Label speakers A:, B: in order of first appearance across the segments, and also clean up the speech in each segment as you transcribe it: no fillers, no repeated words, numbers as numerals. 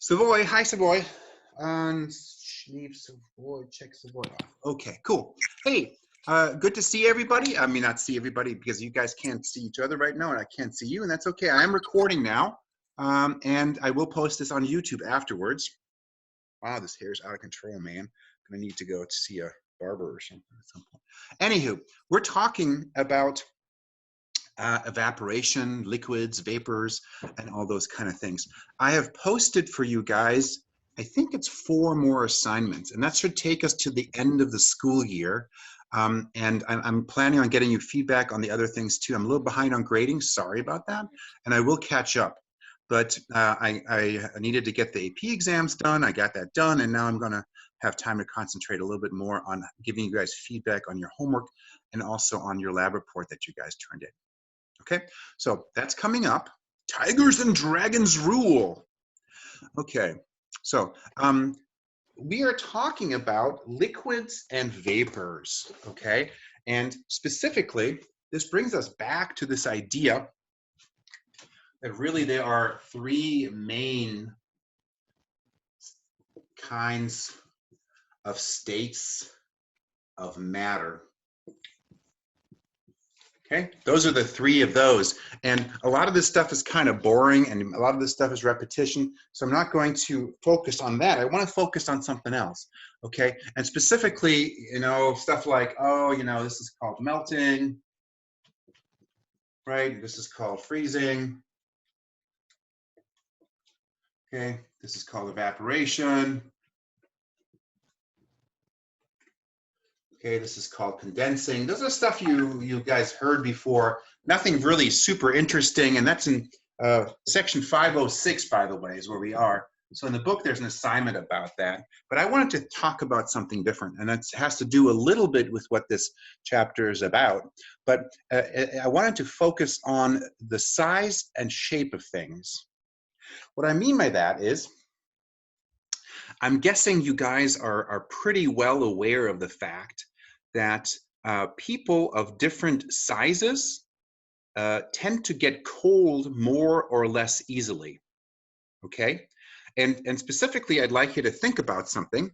A: Savoy, hi Savoy. Leave Savoy, check Savoy off. Okay, cool. Hey, good to see everybody. I mean, not see everybody because you guys can't see each other right now and I can't see you, and that's okay. I am recording now, and I will post this on YouTube afterwards. Wow, this hair is out of control, man. I'm gonna need to go to see a barber or something at some point. Anywho, we're talking about evaporation, liquids, vapors, and all those kind of things. I have posted for you guys, I think it's 4 more assignments, and that should take us to the end of the school year. And I'm planning on getting you feedback on the other things too. I'm a little behind on grading, sorry about that, and I will catch up. But I needed to get the AP exams done, I got that done, and now I'm gonna have time to concentrate a little bit more on giving you guys feedback on your homework and also on your lab report that you guys turned in. Okay, so that's coming up. Tigers and Dragons rule. Okay, so we are talking about liquids and vapors, okay? And specifically, this brings us back to this idea that really there are 3 main kinds of states of matter. Okay, those are the 3 of those. And a lot of this stuff is kind of boring and a lot of this stuff is repetition. So I'm not going to focus on that. I want to focus on something else. Okay, and specifically, you know, stuff like, oh, you know, this is called melting, right? This is called freezing. Okay, this is called evaporation. Okay, this is called condensing. Those are stuff you guys heard before. Nothing really super interesting, and that's in section 506, by the way, is where we are. So in the book, there's an assignment about that. But I wanted to talk about something different, and that has to do a little bit with what this chapter is about. But I wanted to focus on the size and shape of things. What I mean by that is, I'm guessing you guys are pretty well aware of the fact that people of different sizes tend to get cold more or less easily, okay? And specifically, I'd like you to think about something.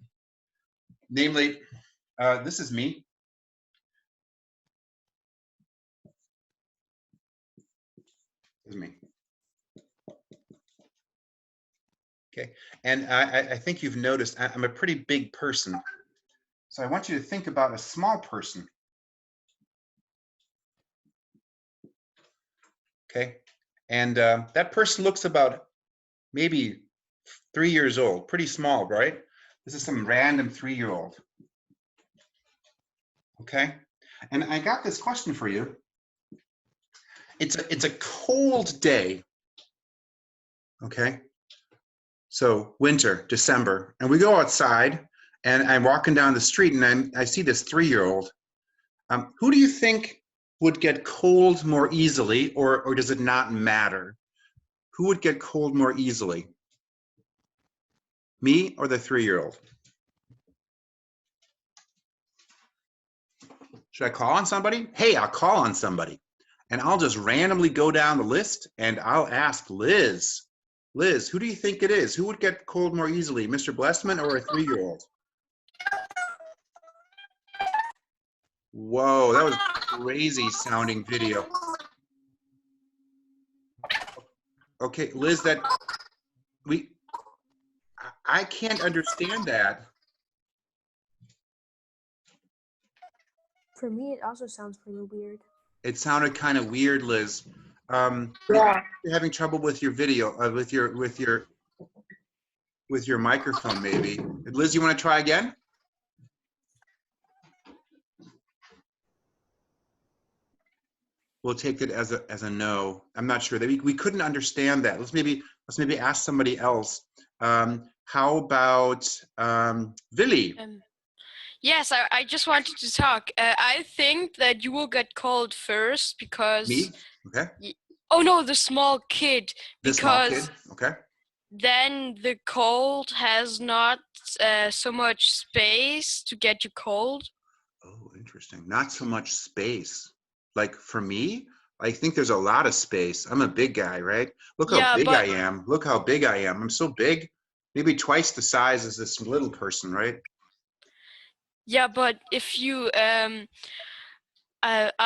A: Namely, this is me. This is me. Okay, and I think you've noticed I'm a pretty big person. So I want you to think about a small person. Okay, and that person looks about maybe 3 years old, pretty small, right? This is some random 3-year-old. Okay, and I got this question for you. It's a cold day. Okay, so winter, December, and we go outside, and I'm walking down the street, and I see this 3-year-old. Who do you think would get cold more easily, or does it not matter? Who would get cold more easily? Me or the 3-year-old? Should I call on somebody? Hey, I'll call on somebody. And I'll just randomly go down the list and I'll ask Liz. Liz, who do you think it is? Who would get cold more easily, Mr. Blessman or a 3-year-old? Whoa, that was crazy sounding video. Okay, Liz, I can't understand that.
B: For me, it also sounds pretty weird.
A: It sounded kind of weird, Liz.
B: Yeah.
A: You're having trouble with your video, with your microphone, maybe. Liz, you want to try again? We'll take it as a no. I'm not sure. We couldn't understand that. Let's maybe ask somebody else. How about Willy?
C: Yes, I just wanted to talk. I think that you will get cold first because...
A: Me? Okay.
C: Oh no, the small kid.
A: The small kid, okay.
C: Then the cold has not so much space to get you cold.
A: Oh, interesting. Not so much space. Like for me, I think there's a lot of space. I'm a big guy, right? Look how big I am. Look how big I am. I'm so big. Maybe twice the size as this little person, right?
C: Yeah, but if you are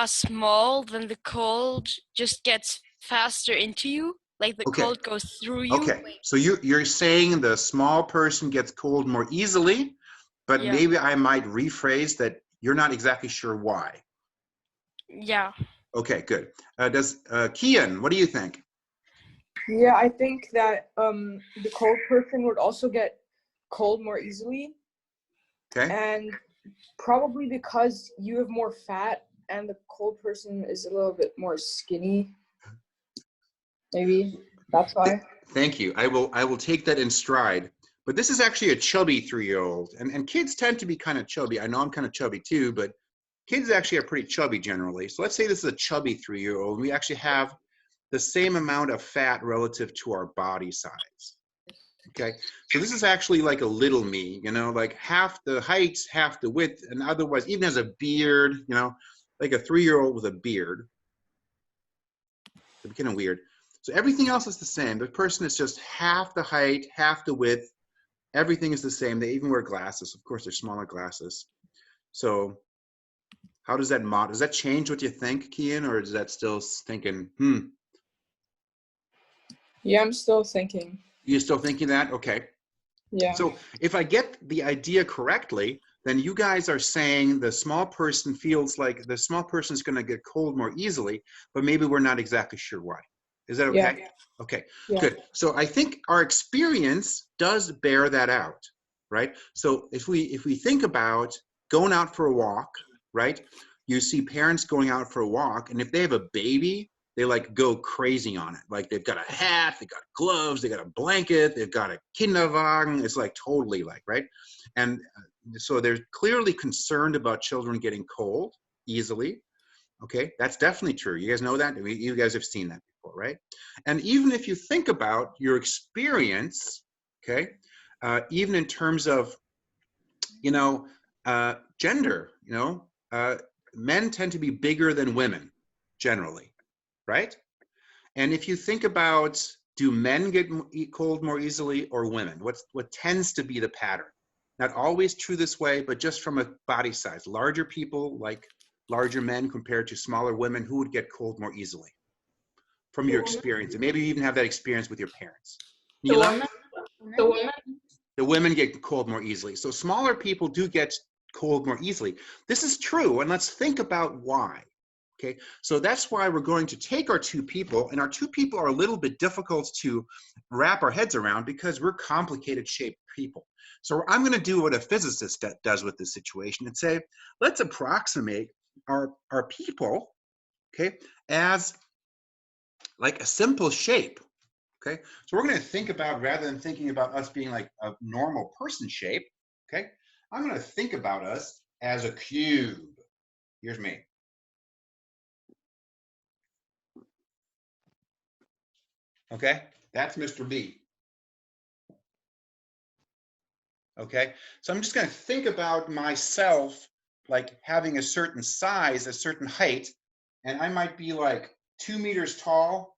C: small, then the cold just gets faster into you. Like the
A: Okay.
C: cold goes through you.
A: Okay. So you're saying the small person gets cold more easily, but
C: Yeah.
A: maybe I might rephrase that you're not exactly sure why.
C: Yeah.
A: Okay, good. Does Kian, what do you think?
B: Yeah, I think that the cold person would also get cold more easily,
A: Okay.
B: and probably because you have more fat and the cold person is a little bit more skinny. Maybe that's why.
A: Thank you. I will take that in stride. But this is actually a chubby 3-year-old, and kids tend to be kind of chubby. I know I'm kind of chubby too, but kids actually are pretty chubby generally. So let's say this is a chubby 3-year-old. We actually have the same amount of fat relative to our body size. Okay, so this is actually like a little me, you know, like half the height, half the width, and otherwise even has a beard, you know, like a 3-year-old with a beard. It's kind of weird. So everything else is the same. The person is just half the height, half the width. Everything is the same. They even wear glasses. Of course, they're smaller glasses. So how does that change what you think, Kian, or is that still thinking,
B: Yeah, I'm still thinking.
A: you're still thinking that? Okay.
B: Yeah.
A: So if I get the idea correctly, then you guys are saying the small person feels like the small person is going to get cold more easily, but maybe we're not exactly sure why. Is that okay?
B: Yeah.
A: Okay,
B: Yeah.
A: good. So I think our experience does bear that out, right? So if we think about going out for a walk, right? You see parents going out for a walk, and if they have a baby, they like go crazy on it. Like they've got a hat, they got gloves, they got a blanket, they've got a Kinderwagen. It's like totally like, right? And so they're clearly concerned about children getting cold easily. Okay, that's definitely true. You guys know that? You guys have seen that before, right? And even if you think about your experience, okay, even in terms of, you know, gender, you know, men tend to be bigger than women generally, right? And if you think about, do men get cold more easily or women? What tends to be the pattern? Not always true this way, but just from a body size. Larger people, like larger men compared to smaller women, who would get cold more easily from your experience? And maybe you even have that experience with your parents.
D: The
A: Nila?
D: woman, the women,
A: The women get cold more easily. So smaller people do get cold more easily. This is true, and let's think about why. Okay, so that's why we're going to take our two people, and our two people are a little bit difficult to wrap our heads around because we're complicated shaped people. So I'm going to do what a physicist does with this situation and say, let's approximate our people, okay, as like a simple shape. Okay, so we're going to think about, rather than thinking about us being like a normal person shape, okay, I'm going to think about us as a cube. Here's me. Okay, that's Mr. B. Okay, so I'm just going to think about myself like having a certain size, a certain height, and I might be like 2 meters tall,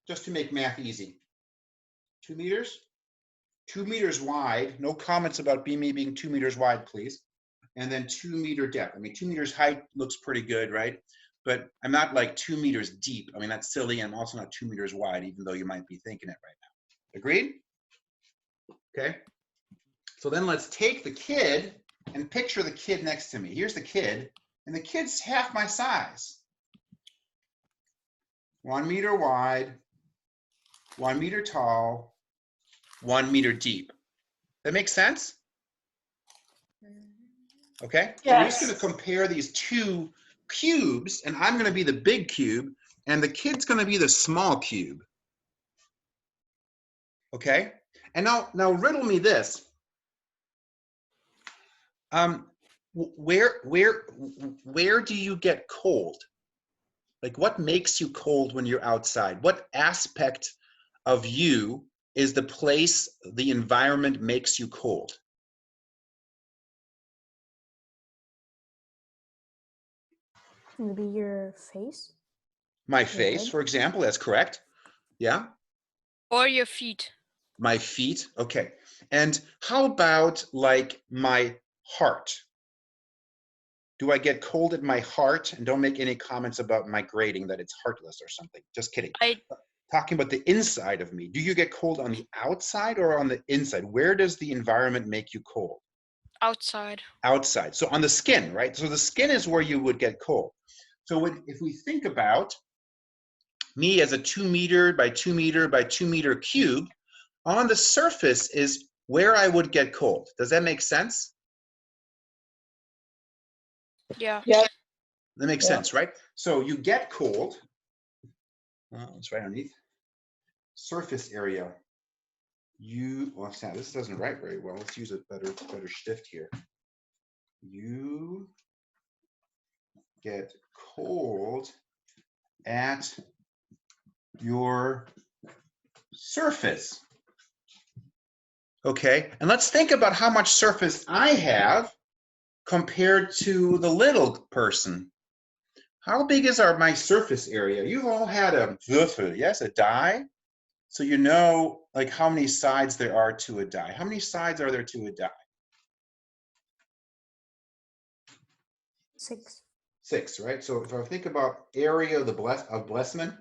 A: just to make math easy. 2 meters, 2 meters wide. No comments about me being 2 meters wide, please. And then 2 meter depth. I mean, 2 meters height looks pretty good, right? But I'm not like 2 meters deep. I mean, that's silly. I'm also not 2 meters wide, even though you might be thinking it right now. Agreed? Okay. So then let's take the kid and picture the kid next to me. Here's the kid, and the kid's half my size. 1 meter wide, 1 meter tall, 1 meter deep. That makes sense? Okay? So we're just going to compare these two cubes, and I'm going to be the big cube, and the kid's going to be the small cube. Okay? And now riddle me this. Where do you get cold? Like, what makes you cold when you're outside? What aspect of you is the place, the environment makes you cold?
B: Maybe your face.
A: My face, for example, that's correct. Yeah.
C: Or your feet.
A: My feet, okay. And how about like my heart? Do I get cold at my heart? And don't make any comments about my grading that it's heartless or something. Just kidding.
C: I
A: Talking about the inside of me. Do you get cold on the outside or on the inside? Where does the environment make you cold?
C: outside.
A: Outside. So on the skin, right? So the skin is where you would get cold. So if we think about me as a 2 meter by 2 meter by 2 meter cube, on the surface is where I would get cold. Does that make sense?
C: Yeah.
B: Yeah.
A: That makes sense, right? So you get cold. It's right underneath. Surface area. Well, this doesn't write very well. Let's use a better shift here. You get cold at your surface. Okay, and let's think about how much surface I have compared to the little person. How big is my surface area? You've all had a Würfel, yes, a die. So you know like how many sides there are to a die. How many sides are there to a die?
D: 6.
A: 6, right? So if I think about area of Blessman,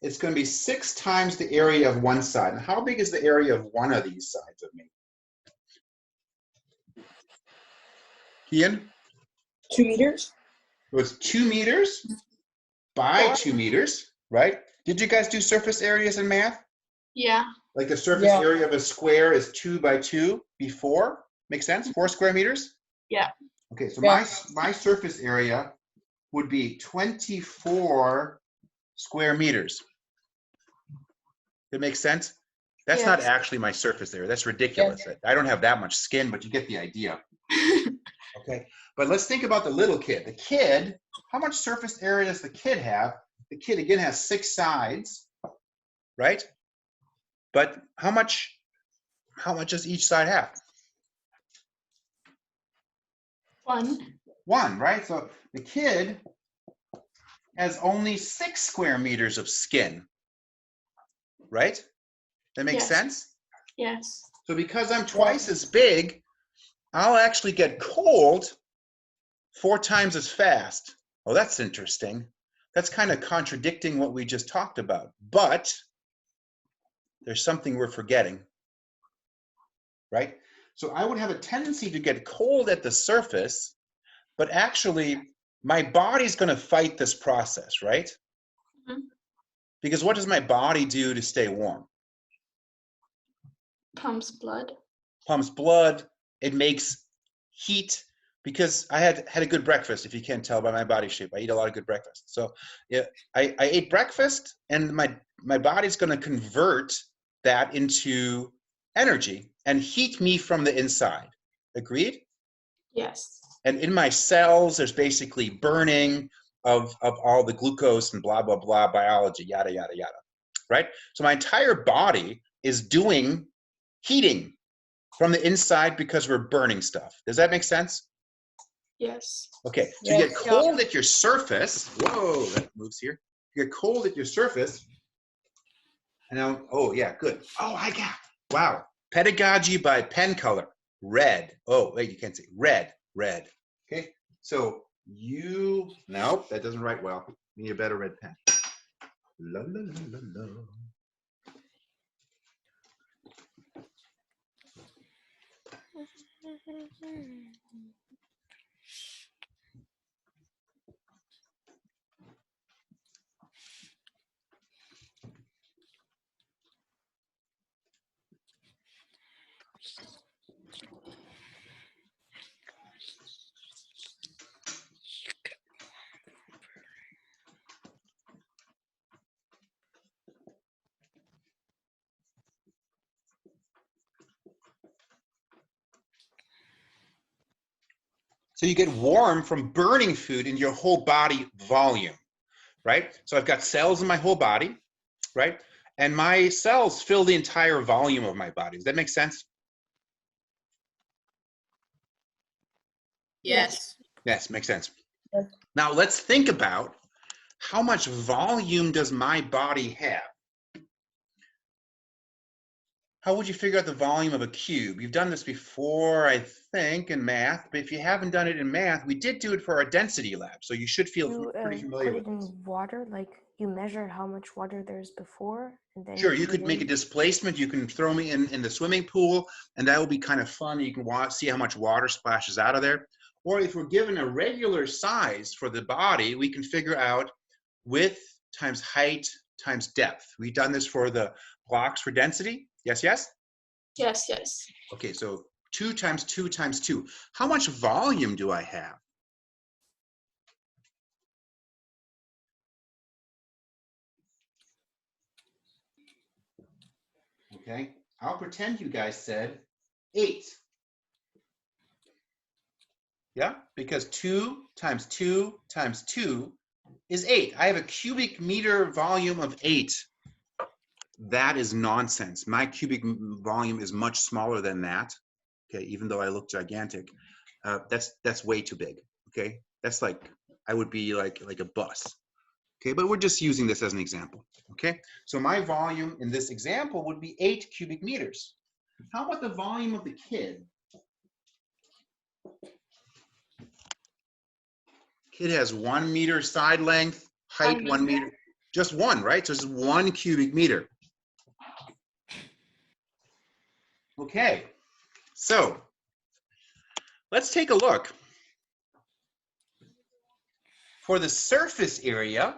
A: it's going to be 6 times the area of one side. And how big is the area of one of these sides of me? Ian?
B: 2 meters.
A: It was 2 meters by 2 meters, right? Did you guys do surface areas in math?
D: Yeah.
A: Like the surface
B: Yeah.
A: area of a square is 2 by 2 before? Make sense? 4 square meters?
D: Yeah.
A: Okay, so
B: Yeah.
A: my surface area would be 24 square meters. That makes sense? That's not
D: Yes.
A: actually my surface area. That's ridiculous. I don't have that much skin, but you get the idea. Okay, but let's think about the little kid. The kid, how much surface area does the kid have? The kid again has 6 sides, right? But how much does each side have?
D: 1.
A: 1, right? So the kid has only 6 square meters of skin, right? That makes
D: Yes.
A: sense?
D: Yes.
A: So because I'm twice as big, I'll actually get cold 4 times as fast. Oh, that's interesting. That's kind of contradicting what we just talked about. But there's something we're forgetting, right? So I would have a tendency to get cold at the surface, but actually my body's going to fight this process, right?
D: Mhm.
A: Because what does my body do to stay warm?
D: Pumps blood.
A: Pumps blood. It makes heat. Because I had a good breakfast, if you can't tell by my body shape. I eat a lot of good breakfast. So yeah, I ate breakfast, and my body's going to convert that into energy and heat me from the inside. Agreed?
D: Yes.
A: And in my cells, there's basically burning of all the glucose and blah, blah, blah, biology, yada, yada, yada, right? So my entire body is doing heating from the inside because we're burning stuff. Does that make sense?
D: Yes.
A: Okay, so you
B: Yes.
A: get cold at your surface. Whoa, that moves here. You get cold at your surface. And now, oh yeah, good. Oh, I got, wow. Pedagogy by pen color, red. Oh, wait, you can't see, red. Okay, so nope, that doesn't write well. You need a better red pen. La, la, la, la, la. So you get warm from burning food in your whole body volume, right? So I've got cells in my whole body, right? And my cells fill the entire volume of my body. Does that make sense?
B: Yes.
A: Yes, makes sense.
B: Yes.
A: Now let's think about how much volume does my body have? How would you figure out the volume of a cube? You've done this before, I think, in math, but if you haven't done it in math, we did do it for our density lab, so you should feel
E: You
A: pretty familiar
E: put
A: with
E: it in
A: this.
E: water, like you measure how much water there's before, and then
A: Sure, you
E: put
A: could
E: it
A: make a
E: in.
A: displacement. You can throw me in the swimming pool, and that will be kind of fun. You can see how much water splashes out of there. Or if we're given a regular size for the body, we can figure out width times height times depth. We've done this for the blocks for density. Yes, yes?
D: Yes, yes.
A: Okay, so 2 times 2 times 2. How much volume do I have? Okay, I'll pretend you guys said 8. Yeah, because 2 times 2 times 2 is 8. I have a cubic meter volume of 8. That is nonsense. My cubic volume is much smaller than that. Okay, even though I look gigantic, that's way too big. Okay, that's like I would be like a bus. Okay, but we're just using this as an example. Okay, so my volume in this example would be 8 cubic meters. How about the volume of the kid? Kid has 1 meter side length, height 1 meter, just one, right? So it's 1 cubic meter. Okay, so let's take a look. For the surface area,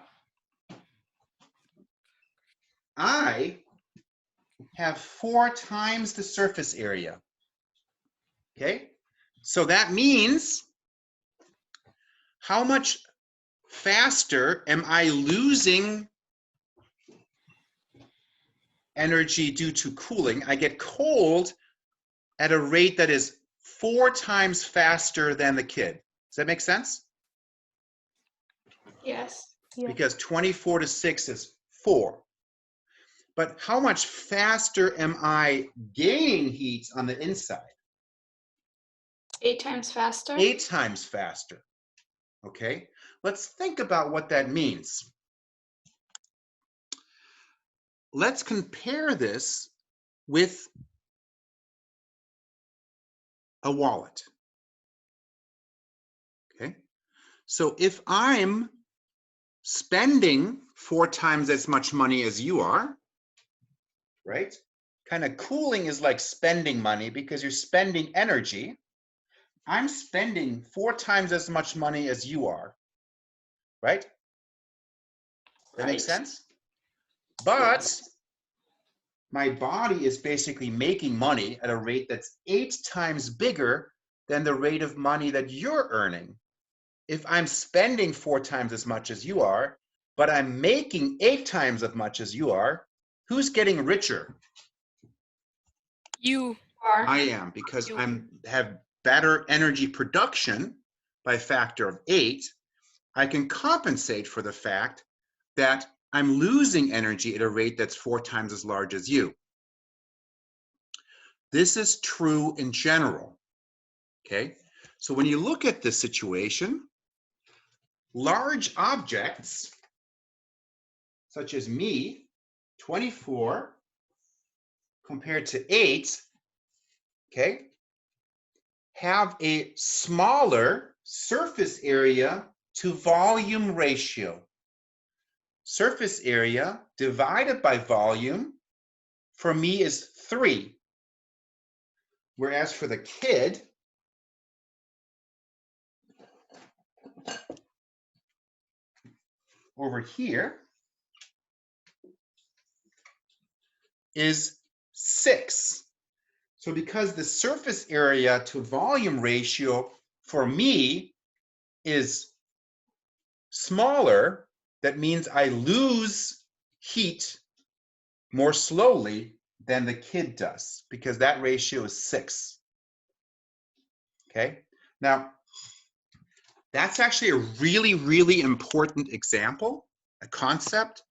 A: I have 4 times the surface area. Okay, so that means how much faster am I losing energy due to cooling? I get cold at a rate that is 4 times faster than the kid. Does that make sense?
D: Yes.
E: Yeah.
A: Because 24 to 6 is 4. But how much faster am I gaining heat on the inside?
D: 8 times faster.
A: 8 times faster. Okay, let's think about what that means. Let's compare this with a wallet. Okay, so if I'm spending 4 times as much money as you are, right? Kind of cooling is like spending money because you're spending energy. I'm spending 4 times as much money as you are, right? That makes
D: Right.
A: sense? But
D: Yes.
A: my body is basically making money at a rate that's 8 times bigger than the rate of money that you're earning. If I'm spending 4 times as much as you are, but I'm making 8 times as much as you are, who's getting richer?
C: You.
A: I am, because
C: You.
A: I have better energy production by a factor of 8. I can compensate for the fact that I'm losing energy at a rate that's 4 times as large as you. This is true in general, okay? So when you look at this situation, large objects, such as me, 24 compared to 8, okay, have a smaller surface area to volume ratio. Surface area divided by volume for me is 3. Whereas for the kid, over here, is 6. So because the surface area to volume ratio for me is smaller, that means I lose heat more slowly than the kid does, because that ratio is 6. Okay, now that's actually a really, really important example, a concept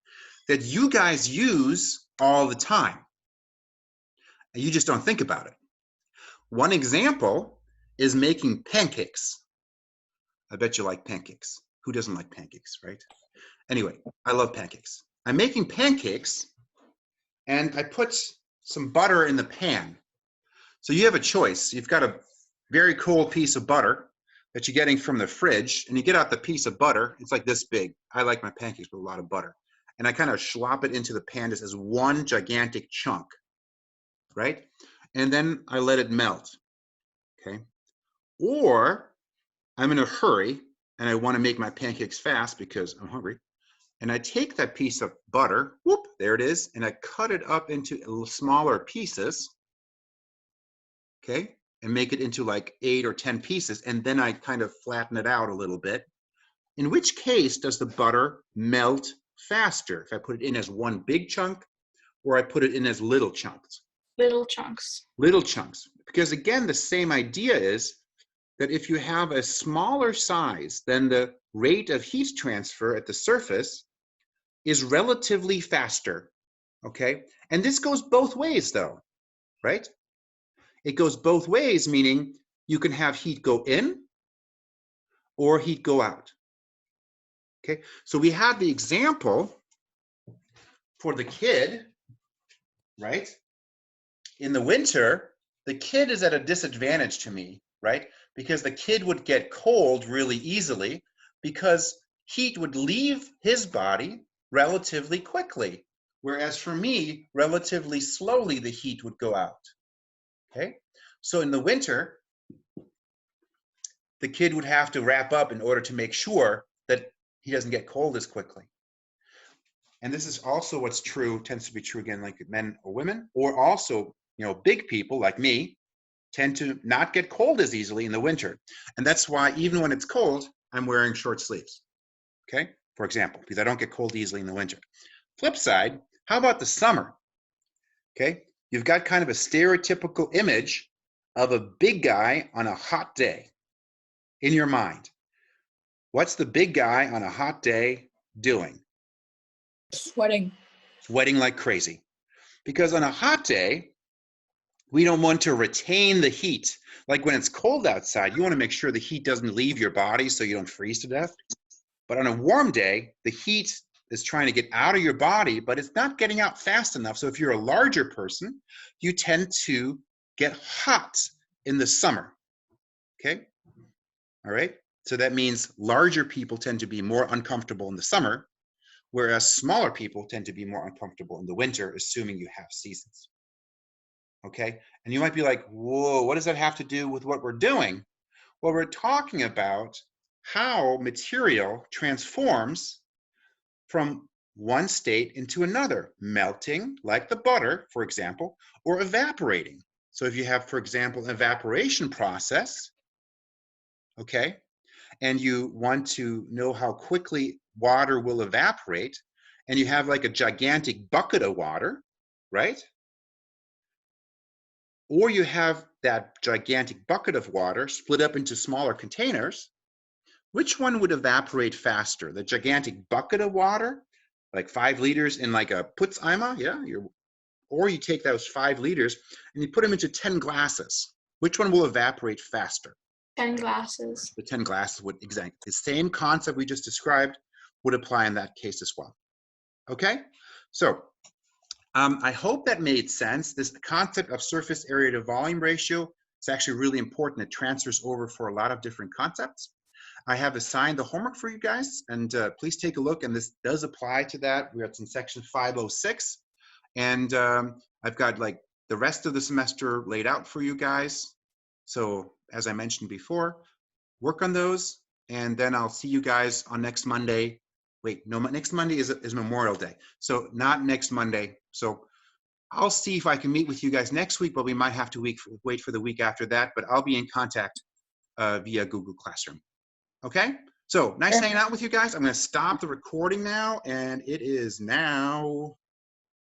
A: that you guys use all the time. You just don't think about it. One example is making pancakes. I bet you like pancakes. Who doesn't like pancakes, right? Anyway, I love pancakes. I'm making pancakes, and I put some butter in the pan. So you have a choice. You've got a very cold piece of butter that you're getting from the fridge, and you get out the piece of butter. It's like this big. I like my pancakes with a lot of butter. And I kind of slop it into the pan just as one gigantic chunk, right? And then I let it melt, okay? Or I'm in a hurry and I want to make my pancakes fast because I'm hungry. And I take that piece of butter, whoop, there it is, and I cut it up into smaller pieces, okay? And make it into like 8 or 10 pieces. And then I kind of flatten it out a little bit. In which case does the butter melt faster? If I put it in as one big chunk or I put it in as little chunks?
D: Little chunks.
A: Little chunks. Because again, the same idea is that if you have a smaller size, then the rate of heat transfer at the surface is relatively faster, okay? And this goes both ways though, right? It goes both ways, meaning you can have heat go in or heat go out, okay? So we had the example for the kid, right? In the winter, the kid is at a disadvantage to me, right? Because the kid would get cold really easily because heat would leave his body relatively quickly. Whereas for me, relatively slowly, the heat would go out, okay? So in the winter, the kid would have to wrap up in order to make sure that he doesn't get cold as quickly. And this is also what's true, tends to be true again, like men or women, or also, you know, big people like me tend to not get cold as easily in the winter. And that's why even when it's cold, I'm wearing short sleeves, okay? For example, because I don't get cold easily in the winter. Flip side, how about the summer? Okay, you've got kind of a stereotypical image of a big guy on a hot day in your mind. What's the big guy on a hot day doing?
B: Sweating.
A: Sweating like crazy. Because on a hot day, we don't want to retain the heat. Like when it's cold outside, you want to make sure the heat doesn't leave your body so you don't freeze to death. But on a warm day, the heat is trying to get out of your body, but it's not getting out fast enough. So if you're a larger person, you tend to get hot in the summer, okay? All right, so that means larger people tend to be more uncomfortable in the summer, whereas smaller people tend to be more uncomfortable in the winter, assuming you have seasons, okay? And you might be like, whoa, what does that have to do with what we're doing? Well, we're talking about how material transforms from one state into another, melting like the butter, for example, or evaporating. So if you have, for example, an evaporation process, okay, and you want to know how quickly water will evaporate, and you have like a gigantic bucket of water, right? Or you have that gigantic bucket of water split up into smaller containers, which one would evaporate faster? The gigantic bucket of water, like 5 liters in like a Putzeimer, yeah? Or you take those 5 liters and you put them into 10 glasses. Which one will evaporate faster?
D: 10 glasses.
A: The 10 glasses would, exactly. The same concept we just described would apply in that case as well. Okay? So I hope that made sense. This concept of surface area to volume ratio is actually really important. It transfers over for a lot of different concepts. I have assigned the homework for you guys, and please take a look, and this does apply to that. We're in section 506, and I've got like the rest of the semester laid out for you guys. So as I mentioned before, work on those, and then I'll see you guys on next Monday. Wait, no, next Monday is Memorial Day, so not next Monday. So I'll see if I can meet with you guys next week, but we might have to wait for the week after that, but I'll be in contact via Google Classroom. Okay, so nice hanging out with you guys. I'm going to stop the recording now, and it is now